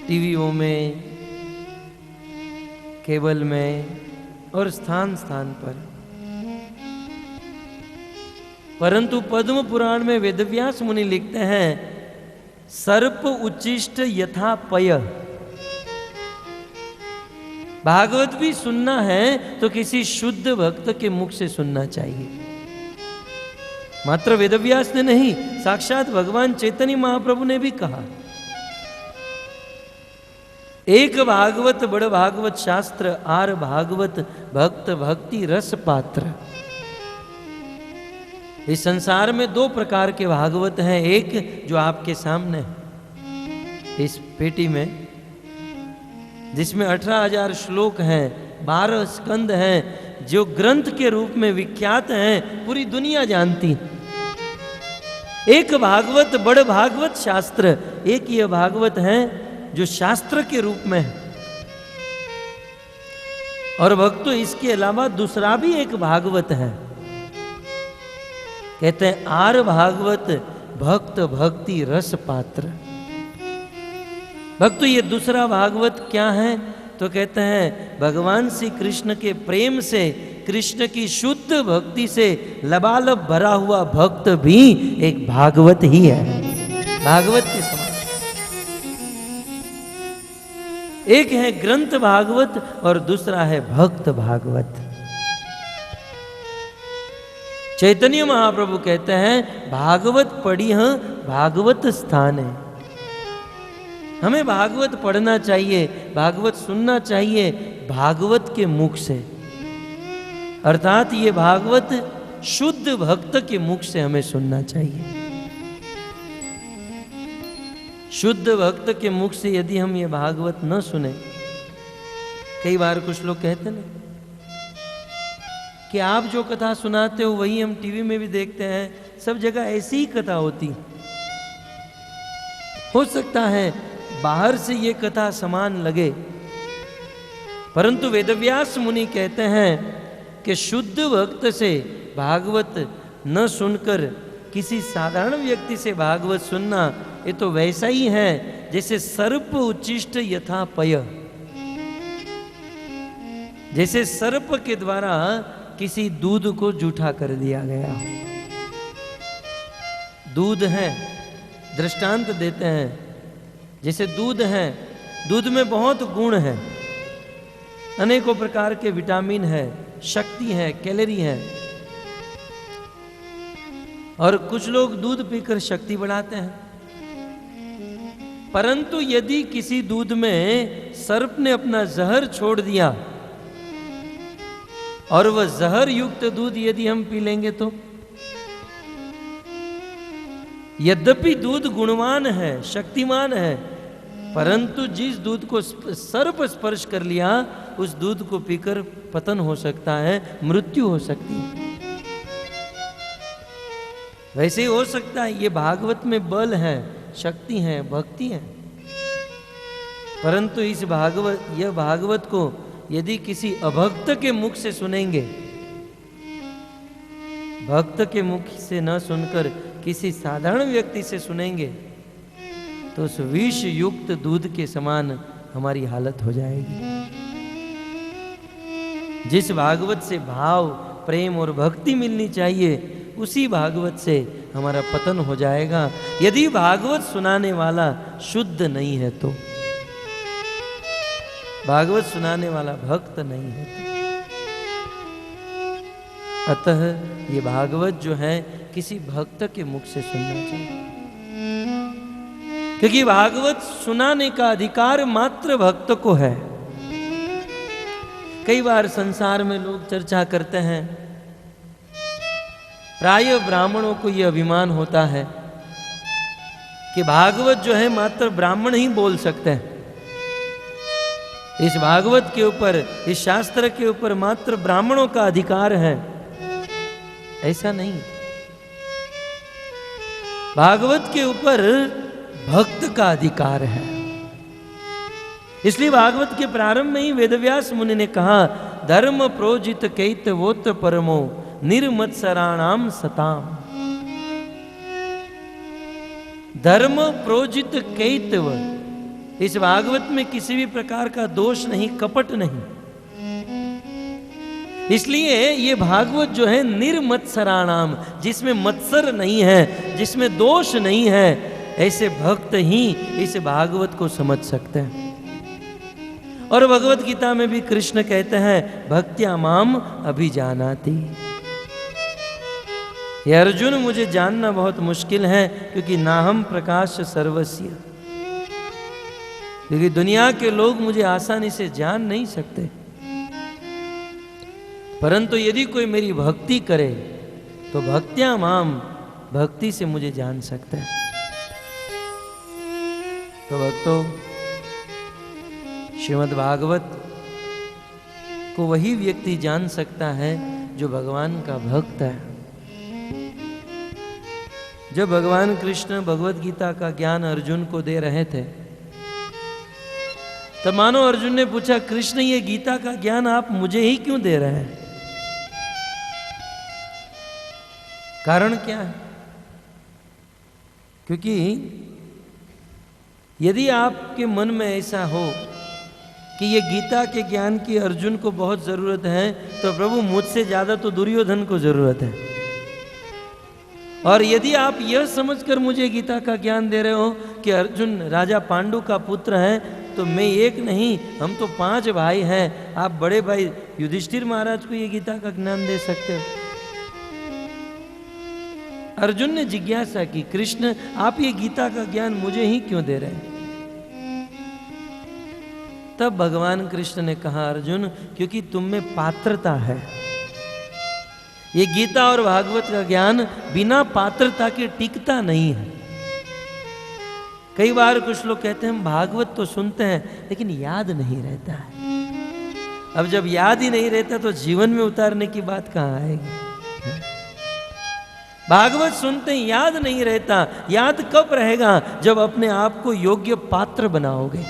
टीवियों में, केबल में और स्थान स्थान पर। परंतु पद्म पुराण में वेदव्यास मुनि लिखते हैं, सर्प उच्चिष्ट यथा पय। भागवत भी सुनना है तो किसी शुद्ध भक्त के मुख से सुनना चाहिए। मात्र वेदव्यास ने नहीं, साक्षात भगवान चैतन्य महाप्रभु ने भी कहा, एक भागवत बड़ भागवत शास्त्र, आर भागवत भक्त भक्ति रस पात्र। इस संसार में दो प्रकार के भागवत हैं। एक जो आपके सामने इस पेटी में, जिसमें 18,000 श्लोक हैं, 12 स्कंद हैं, जो ग्रंथ के रूप में विख्यात हैं, पूरी दुनिया जानती। एक भागवत बड़ भागवत शास्त्र, एक ये भागवत है जो शास्त्र के रूप में है। और भक्तों, इसके अलावा दूसरा भी एक भागवत है, कहते हैं आर भागवत भक्त भक्ति रस पात्र। भक्तों, ये दूसरा भागवत क्या है? तो कहते हैं भगवान श्री कृष्ण के प्रेम से, कृष्ण की शुद्ध भक्ति से लबालब भरा हुआ भक्त भी एक भागवत ही है, भागवत के समान। एक है ग्रंथ भागवत और दूसरा है भक्त भागवत। चैतन्य महाप्रभु कहते हैं, भागवत पढ़ी भागवत स्थान है। हमें भागवत पढ़ना चाहिए, भागवत सुनना चाहिए भागवत के मुख से, अर्थात ये भागवत शुद्ध भक्त के मुख से हमें सुनना चाहिए। शुद्ध भक्त के मुख से यदि हम ये भागवत न सुने, कई बार कुछ लोग कहते ना कि आप जो कथा सुनाते हो वही हम टीवी में भी देखते हैं, सब जगह ऐसी ही कथा होती। हो सकता है बाहर से ये कथा समान लगे, परंतु वेदव्यास मुनि कहते हैं कि शुद्ध भक्त से भागवत न सुनकर किसी साधारण व्यक्ति से भागवत सुनना, ये तो वैसा ही है जैसे सर्प उच्चिष्ट यथा पय, जैसे सर्प के द्वारा किसी दूध को जूठा कर दिया गया हो। दूध है, दृष्टांत देते हैं, जैसे दूध है, दूध में बहुत गुण है, अनेकों प्रकार के विटामिन है, शक्ति है, कैलोरी है, और कुछ लोग दूध पीकर शक्ति बढ़ाते हैं। परंतु यदि किसी दूध में सर्प ने अपना जहर छोड़ दिया और वह जहर युक्त दूध यदि हम पी लेंगे तो, यद्यपि दूध गुणवान है, शक्तिमान है, परंतु जिस दूध को सर्प स्पर्श कर लिया उस दूध को पीकर पतन हो सकता है, मृत्यु हो सकती है। वैसे ही हो सकता है ये भागवत में बल है, शक्ति है, भक्ति है, परंतु इस यह भागवत को यदि किसी अभक्त के मुख से सुनेंगे, भक्त के मुख से न सुनकर किसी साधारण व्यक्ति से सुनेंगे, तो उस विष युक्त दूध के समान हमारी हालत हो जाएगी। जिस भागवत से भाव, प्रेम और भक्ति मिलनी चाहिए, उसी भागवत से हमारा पतन हो जाएगा, यदि भागवत सुनाने वाला शुद्ध नहीं है तो, भागवत सुनाने वाला भक्त नहीं है तो। अतः ये भागवत जो है किसी भक्त के मुख से सुनना चाहिए, क्योंकि भागवत सुनाने का अधिकार मात्र भक्त को है। कई बार संसार में लोग चर्चा करते हैं, प्राय ब्राह्मणों को यह अभिमान होता है कि भागवत जो है मात्र ब्राह्मण ही बोल सकते हैं, इस भागवत के ऊपर, इस शास्त्र के ऊपर मात्र ब्राह्मणों का अधिकार है। ऐसा नहीं, भागवत के ऊपर भक्त का अधिकार है। इसलिए भागवत के प्रारंभ में ही वेदव्यास मुनि ने कहा, धर्म प्रोजित कैतवोत परमो निर्मत्सराणाम सताम। धर्म प्रोजित कैतव, इस भागवत में किसी भी प्रकार का दोष नहीं, कपट नहीं, इसलिए ये भागवत जो है निर्मत्सराणाम, जिसमें मत्सर नहीं है, जिसमें दोष नहीं है, ऐसे भक्त ही इस भागवत को समझ सकते हैं। और भगवत गीता में भी कृष्ण कहते हैं, भक्त्या माम अभिजानाति। ये अर्जुन, मुझे जानना बहुत मुश्किल है, क्योंकि नाहम प्रकाश सर्वस्य, क्योंकि दुनिया के लोग मुझे आसानी से जान नहीं सकते, परंतु यदि कोई मेरी भक्ति करे तो भक्त्या माम, भक्ति से मुझे जान सकता है। तो भक्तों, श्रीमद् भागवत को वही व्यक्ति जान सकता है जो भगवान का भक्त है। जब भगवान कृष्ण भगवत गीता का ज्ञान अर्जुन को दे रहे थे, तब मानो अर्जुन ने पूछा, कृष्ण ये गीता का ज्ञान आप मुझे ही क्यों दे रहे हैं? कारण क्या है? क्योंकि यदि आपके मन में ऐसा हो कि ये गीता के ज्ञान की अर्जुन को बहुत जरूरत है, तो प्रभु मुझसे ज्यादा तो दुर्योधन को जरूरत है। और यदि आप यह समझकर मुझे गीता का ज्ञान दे रहे हो कि अर्जुन राजा पांडु का पुत्र है, तो मैं एक नहीं, हम तो 5 भाई हैं, आप बड़े भाई युधिष्ठिर महाराज को ये गीता का ज्ञान दे सकते हो। अर्जुन ने जिज्ञासा की, कृष्ण आप ये गीता का ज्ञान मुझे ही क्यों दे रहे हैं? तब भगवान कृष्ण ने कहा, अर्जुन, क्योंकि तुम में पात्रता है। ये गीता और भागवत का ज्ञान बिना पात्रता के टिकता नहीं है। कई बार कुछ लोग कहते हैं हम भागवत तो सुनते हैं लेकिन याद नहीं रहता है। अब जब याद ही नहीं रहता तो जीवन में उतारने की बात कहाँ आएगी? भागवत सुनते ही याद नहीं रहता। याद कब रहेगा? जब अपने आप को योग्य पात्र बनाओगे।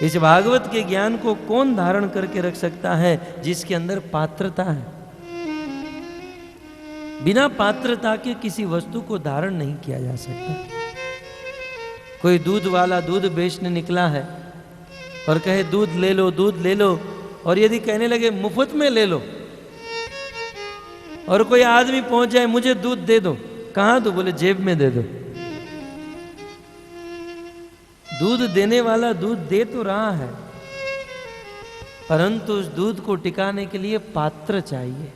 इस भागवत के ज्ञान को कौन धारण करके रख सकता है? जिसके अंदर पात्रता है। बिना पात्रता के किसी वस्तु को धारण नहीं किया जा सकता। कोई दूध वाला दूध बेचने निकला है और कहे दूध ले लो, दूध ले लो, और यदि कहने लगे मुफ्त में ले लो, और कोई आदमी पहुंच जाए मुझे दूध दे दो, कहां दो? बोले जेब में दे दो। दूध देने वाला दूध दे तो रहा है, परंतु उस दूध को टिकाने के लिए पात्र चाहिए।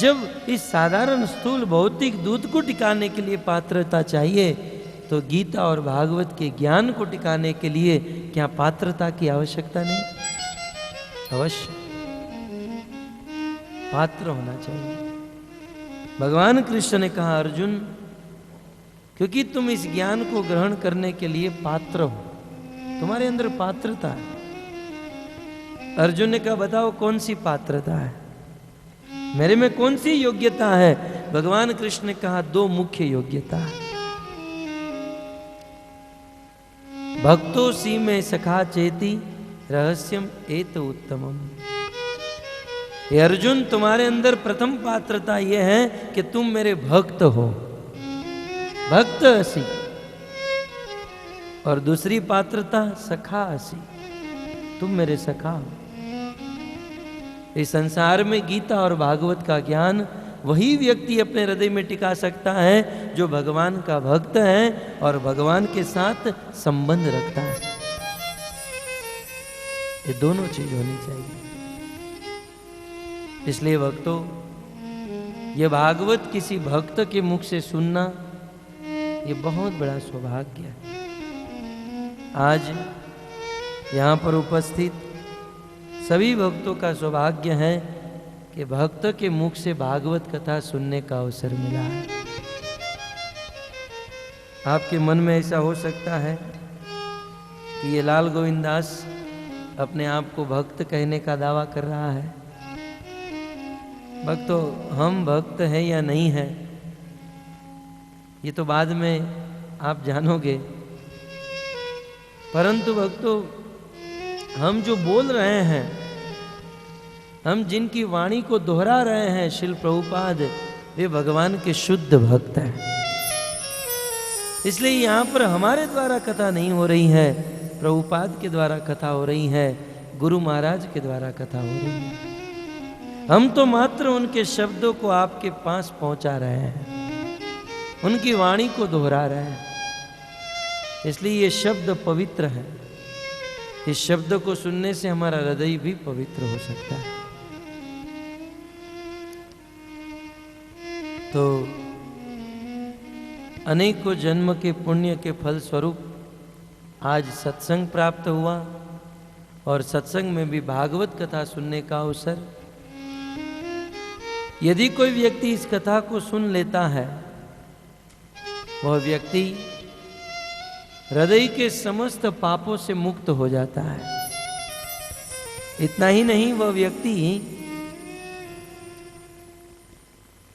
जब इस साधारण स्थूल भौतिक दूध को टिकाने के लिए पात्रता चाहिए, तो गीता और भागवत के ज्ञान को टिकाने के लिए क्या पात्रता की आवश्यकता नहीं? अवश्य पात्र होना चाहिए। भगवान कृष्ण ने कहा, अर्जुन, क्योंकि तुम इस ज्ञान को ग्रहण करने के लिए पात्र हो, तुम्हारे अंदर पात्रता है। अर्जुन ने कहा, बताओ कौन सी पात्रता है, मेरे में कौन सी योग्यता है? भगवान कृष्ण ने कहा, दो मुख्य योग्यता है। भक्तो सी में सखा चेती रहस्यम एत उत्तमम। ये अर्जुन, तुम्हारे अंदर प्रथम पात्रता यह है कि तुम मेरे भक्त हो, भक्त असी। और दूसरी पात्रता सखा असी, तुम मेरे सखा हो। इस संसार में गीता और भागवत का ज्ञान वही व्यक्ति अपने हृदय में टिका सकता है जो भगवान का भक्त है और भगवान के साथ संबंध रखता है। ये दोनों चीज होनी चाहिए। इसलिए भक्तों, ये भागवत किसी भक्त के मुख से सुनना ये बहुत बड़ा सौभाग्य है। आज यहाँ पर उपस्थित सभी भक्तों का सौभाग्य है कि भक्त के मुख से भागवत कथा सुनने का अवसर मिला है। आपके मन में ऐसा हो सकता है कि ये लाल गोविंद दास अपने आप को भक्त कहने का दावा कर रहा है। भक्तों, हम भक्त हैं या नहीं हैं, ये तो बाद में आप जानोगे। परंतु भक्तों, हम जो बोल रहे हैं, हम जिनकी वाणी को दोहरा रहे हैं, श्रील प्रभुपाद, वे भगवान के शुद्ध भक्त हैं। इसलिए यहाँ पर हमारे द्वारा कथा नहीं हो रही है, प्रभुपाद के द्वारा कथा हो रही है, गुरु महाराज के द्वारा कथा हो रही है। हम तो मात्र उनके शब्दों को आपके पास पहुंचा रहे हैं, उनकी वाणी को दोहरा रहे हैं। इसलिए ये शब्द पवित्र है। इस शब्द को सुनने से हमारा हृदय भी पवित्र हो सकता है। तो अनेकों जन्म के पुण्य के फल स्वरूप आज सत्संग प्राप्त हुआ और सत्संग में भी भागवत कथा सुनने का अवसर। यदि कोई व्यक्ति इस कथा को सुन लेता है, वह व्यक्ति हृदय के समस्त पापों से मुक्त हो जाता है। इतना ही नहीं, वह व्यक्ति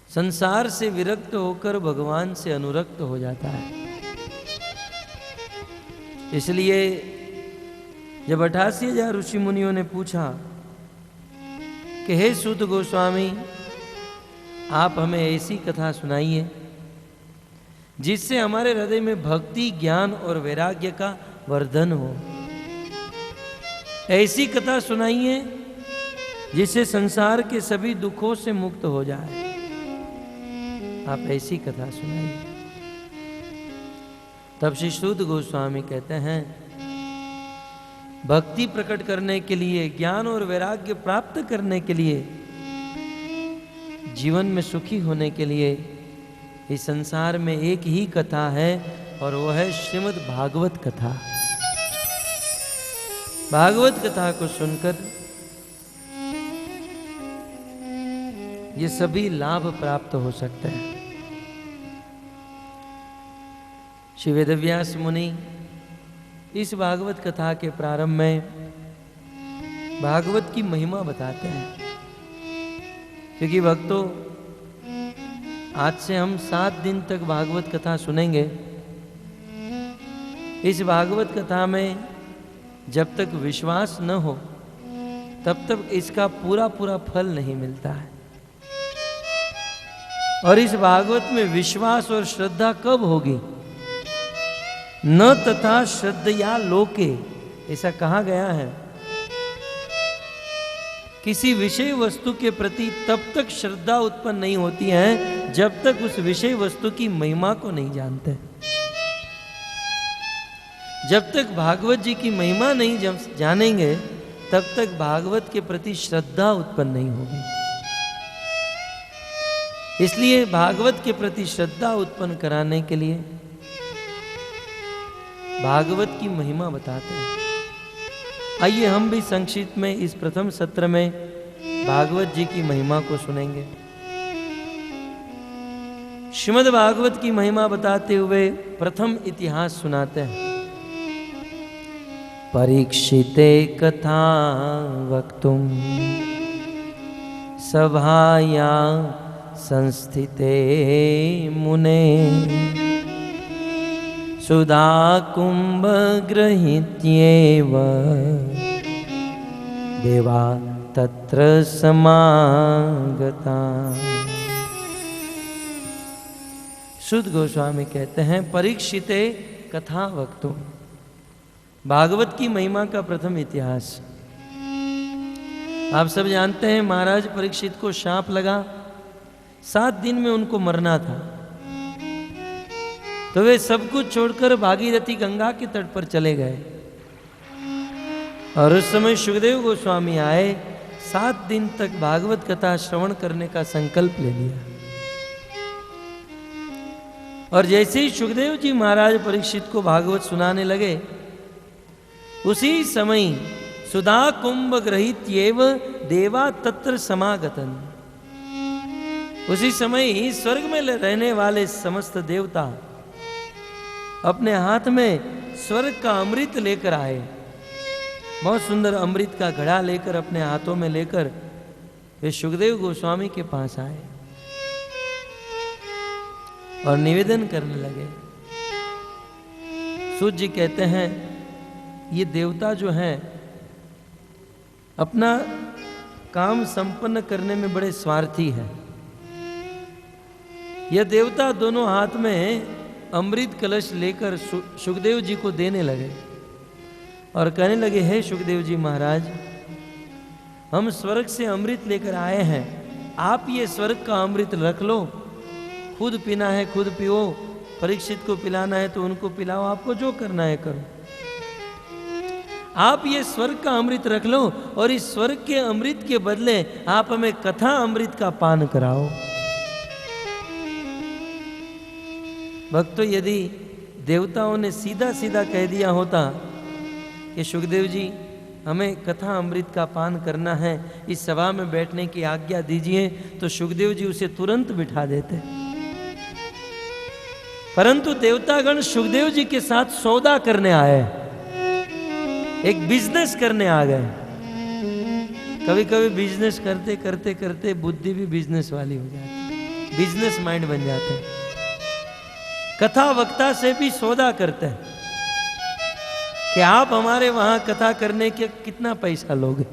संसार से विरक्त होकर भगवान से अनुरक्त हो जाता है। इसलिए जब 88,000 ऋषि मुनियों ने पूछा कि हे सूत गोस्वामी, आप हमें ऐसी कथा सुनाइए जिससे हमारे हृदय में भक्ति, ज्ञान और वैराग्य का वर्धन हो। ऐसी कथा सुनाइए जिससे संसार के सभी दुखों से मुक्त हो जाए। आप ऐसी कथा सुनाइए। तब श्री सूत गोस्वामी कहते हैं, भक्ति प्रकट करने के लिए, ज्ञान और वैराग्य प्राप्त करने के लिए, जीवन में सुखी होने के लिए इस संसार में एक ही कथा है और वह है श्रीमद् भागवत कथा। भागवत कथा को सुनकर ये सभी लाभ प्राप्त हो सकते हैं। श्री वेदव्यास मुनि इस भागवत कथा के प्रारंभ में भागवत की महिमा बताते हैं। क्योंकि भक्तों, आज से हम 7 दिन तक भागवत कथा सुनेंगे। इस भागवत कथा में जब तक विश्वास न हो तब तक इसका पूरा पूरा फल नहीं मिलता है। और इस भागवत में विश्वास और श्रद्धा कब होगी? न तथा श्रद्धया लोके, ऐसा कहा गया है। किसी विषय वस्तु के प्रति तब तक श्रद्धा उत्पन्न नहीं होती है जब तक उस विषय वस्तु की महिमा को नहीं जानते। जब तक भागवत जी की महिमा नहीं जानेंगे तब तक भागवत के प्रति श्रद्धा उत्पन्न नहीं होगी। इसलिए भागवत के प्रति श्रद्धा उत्पन्न कराने के लिए भागवत की महिमा बताते हैं। आइए हम भी संक्षिप्त में इस प्रथम सत्र में भागवत जी की महिमा को सुनेंगे। श्रीमद् भागवत की महिमा बताते हुए प्रथम इतिहास सुनाते हैं। परीक्षिते कथा वक्तुम सभाया संस्थिते मुने सुधा कुंभ गृहीत्येव देवा तत्र समागता। शुद्ध गोस्वामी कहते हैं, परीक्षिते कथा वक्तुम, भागवत की महिमा का प्रथम इतिहास। आप सब जानते हैं महाराज परीक्षित को शाप लगा, 7 दिन में उनको मरना था। तो वे सब कुछ छोड़कर भागीरथी गंगा के तट पर चले गए। और उस समय सुखदेव गोस्वामी आए, 7 दिन तक भागवत कथा श्रवण करने का संकल्प ले लिया। और जैसे ही सुखदेव जी महाराज परीक्षित को भागवत सुनाने लगे, उसी समय सुधा कुंभ गृहीत्येव देवा तत्र समागतन, उसी समय ही स्वर्ग में रहने वाले समस्त देवता अपने हाथ में स्वर्ग का अमृत लेकर आए। बहुत सुंदर अमृत का घड़ा लेकर अपने हाथों में लेकर वे सुखदेव गोस्वामी के पास आए और निवेदन करने लगे। सूत जी कहते हैं, ये देवता जो हैं अपना काम संपन्न करने में बड़े स्वार्थी हैं। यह देवता दोनों हाथ में अमृत कलश लेकर सुखदेव जी को देने लगे और कहने लगे, हे सुखदेव जी महाराज, हम स्वर्ग से अमृत लेकर आए हैं, आप ये स्वर्ग का अमृत रख लो, खुद पीना है खुद पियो, परीक्षित को पिलाना है तो उनको पिलाओ, आपको जो करना है करो। आप ये स्वर्ग का अमृत रख लो और इस स्वर्ग के अमृत के बदले आप हमें कथा अमृत का पान कराओ। भक्तों, यदि देवताओं ने सीधा सीधा कह दिया होता कि सुखदेव जी हमें कथा अमृत का पान करना है, इस सभा में बैठने की आज्ञा दीजिए, तो सुखदेव जी उसे तुरंत बिठा देते। परंतु देवतागण सुखदेव जी के साथ सौदा करने आए, एक बिजनेस करने आ गए। कभी कभी बिजनेस करते करते करते बुद्धि भी बिजनेस वाली हो जाती, बिजनेस माइंड बन जाते हैं। कथा वक्ता से भी सौदा करते हैं कि आप हमारे वहां कथा करने के कितना पैसा लोगे।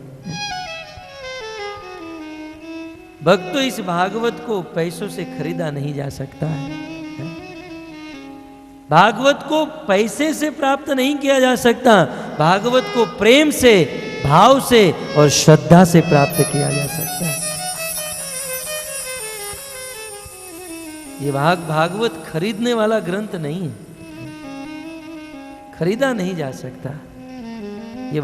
भक्तों, इस भागवत को पैसों से खरीदा नहीं जा सकता है। भागवत को पैसे से प्राप्त नहीं किया जा सकता, भागवत को प्रेम से, भाव से और श्रद्धा से प्राप्त किया जा सकता है। ये भागवत खरीदने वाला ग्रंथ नहीं है, खरीदा नहीं जा सकता। ये